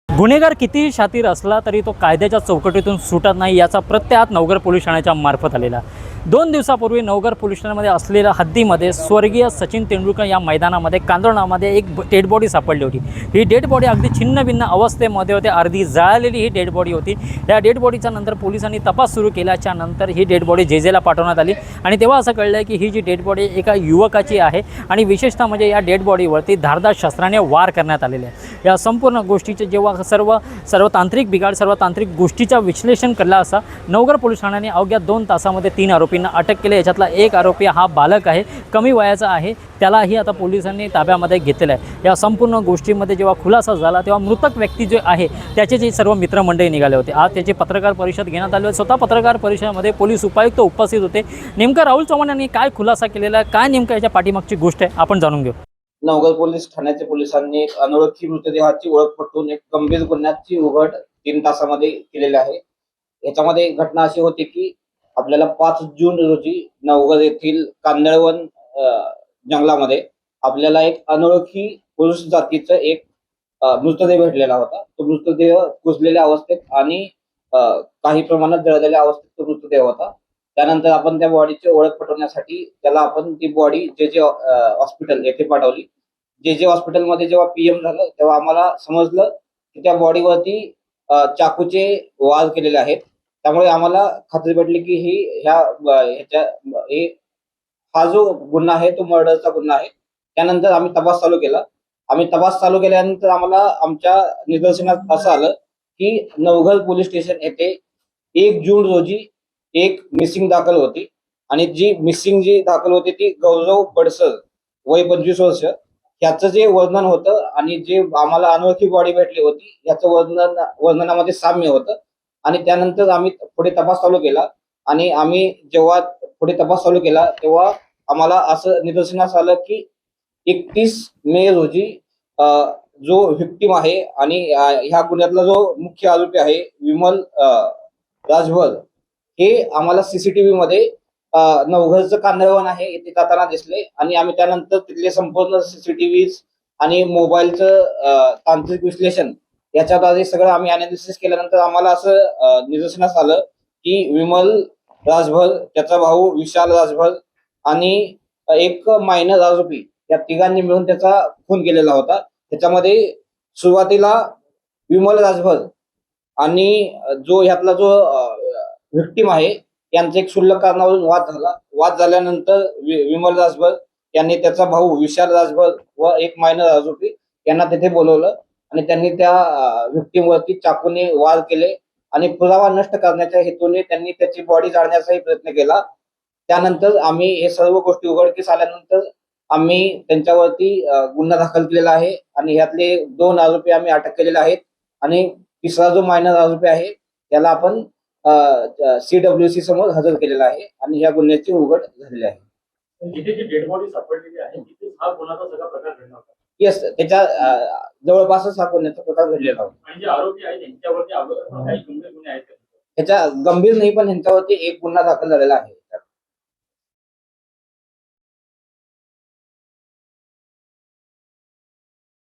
गुन्हेगार कितीही शातीर असला तरी तो कायद्याच्या चौकटीतून सुटत नाही याचा प्रत्यय नवघर पोलीस ठाण्याच्या मार्फत आलेला। 2 दिवसापूर्वी नवघर पोलीस ठाण्यामध्ये असलेल्या हद्दीमध्ये स्वर्गीय सचिन तेंडुलकर या मैदानामध्ये कांदळामध्ये एक डेड बॉडी सापडली होती। ही डेड बॉडी अगदी छिन्नभिन्न अवस्थेमध्ये होती, अर्धी जळालेली ही डेड बॉडी होती। या डेड बॉडीच्या नंतर पोलिसांनी तपास सुरू केल्याच्या नंतर ही डेड बॉडी जेजेला पाठवण्यात आली आणि तेव्हा असं कळलं की ही जी डेड बॉडी एका युवकाची आहे आणि विशेषतः म्हणजे या डेड बॉडीवरती धारदार शस्त्राने वार करण्यात आलेले आहे। या संपूर्ण गोष्टीचे जेव्हा सर्व तांत्रिक बिघाड, सर्व तांत्रिक गोष्टीचा विश्लेषण केला असता नवघर पोलीस ठाण्याने अवघ्या 2 तासामध्ये 3 आरोपींना अटक केली। याच्यातला एक आरोपी हा बालक आहे, कमी वयाचा आहे, त्यालाही आता पोलिसांनी ताब्यामध्ये घेतलेला आहे। या संपूर्ण गोष्टीमध्ये जेव्हा खुलासा झाला तेव्हा मृतक व्यक्ती जो आहे त्याचे जे सर्व मित्रमंडळी निघाले होते। आज त्याची पत्रकार परिषद घेण्यात आली होती। स्वतः पत्रकार परिषदेमध्ये पोलीस उपायुक्त उपस्थित होते। नेमका राहुल चव्हाण यांनी काय खुलासा केलेला आहे, काय नेमकं याच्या पाठीमागची गोष्ट आहे, आपण जाणून घेऊ। नवघर पोलीस ठाण्याच्या पोलिसांनी एक अनोळखी मृतदेहाची ओळख पटवून एक गंभीर गुन्ह्याची उघड 3 तासामध्ये केलेली आहे। याच्यामध्ये घटना अशी होती की आपल्याला 5 जून रोजी नवघर येथील कांदळवन जंगलामध्ये आपल्याला एक अनोळखी पुरुष जातीचं एक मृतदेह भेटलेला होता। तो मृतदेह कुजलेल्या अवस्थेत आणि काही प्रमाणात जळलेल्या अवस्थेत तो मृतदेह होता। त्यानंतर आपण त्या बॉडीची ओळख पटवण्यासाठी त्याला आपण ती बॉडी जे हॉस्पिटल येथे पाठवली। जे हॉस्पिटलमध्ये जेव्हा पीएम झालं तेव्हा आम्हाला समजलं की त्या बॉडीवरती चाकूचे वार केलेले आहेत। त्यामुळे आम्हाला खात्री पटली की हा जो गुन्हा आहे तो मर्डरचा गुन्हा आहे। त्यानंतर आम्ही तपास चालू केला। तपास चालू केल्यानंतर आम्हाला आमच्या निदर्शनात असं आलं की नवघर पोलीस स्टेशन येथे 1 जून रोजी एक मिसिंग दाखल होती आणि जी मिसिंग दाखल होती ती गौरव बडसर, वय 25 वर्ष, याचं जे वर्णन होतं आणि जे आम्हाला अनोळखी बॉडी भेटली होती याचं वर्णनामध्ये साम्य होतं। आणि त्यानंतर आम्ही पुढे तपास चालू केला आणि आम्ही जेव्हा पुढे तपास चालू केला तेव्हा आम्हाला असं निदर्शनास आलं की 31 मे रोजी जो व्हिक्टिम आहे आणि ह्या गुन्ह्यातला जो मुख्य आरोपी आहे विमल राजभर, हे आम्हाला सीसीटीव्ही मध्ये नवघरचं कांदळवन आहे येथे जाताना दिसले आणि आम्ही त्यानंतर तिथले संपूर्ण सीसीटीव्ही आणि मोबाईलचं तांत्रिक विश्लेषण याच्याद्वारे सगळं आम्ही अनालिसिस केल्यानंतर आम्हाला असं निदर्शनास आलं की विमल राजभर, त्याचा भाऊ विशाल राजभर आणि एक मायनर आरोपी या तिघांनी मिळून त्याचा खून केलेला होता। त्याच्यामध्ये सुरुवातीला विमल राजभर आणि ह्यातला जो व्हिक्टिम आहे यांचा एक क्षुल्लक कारणावरून वाद झाल्यानंतर विमल राजभर यांनी त्याचा भाऊ विशाल राजभर व एक मायनर आरोपी यांना तिथे बोलवलं आणि त्यांनी त्या व्हिक्टिम वरती चाकूने वार केले आणि पुरावा नष्ट करण्याच्या हेतूने त्यांनी त्याची बॉडी जाळण्याचाही प्रयत्न केला। त्यानंतर आम्ही हे सर्व गोष्टी उघडकीस आल्यानंतर आम्ही त्यांच्यावरती गुन्हा दाखल केलेला आहे आणि ह्यातले 2 आरोपी आम्ही अटक केलेले आहेत आणि तिसरा जो मायनर आरोपी आहे त्याला आपण CWC समोर हजर केलेला आहे आणि या गुन्ह्याची उघड झालेली आहे। जिथे जी डेड बॉडी सापडलेली आहे तिथे हा गुन्ह्याचा सगळा प्रकार घडला होता। येस, त्याच्या जवळपासच हा गुन्ह्याचा प्रकार घडलेला होता। आणि जे आरोपी आहेत त्यांच्यावरती काही गंभीर गुन्हे आहेत? त्याच्या गंभीर नाही, पण ह्यांच्यावरती एक गुन्हा दाखल झालेला आहे।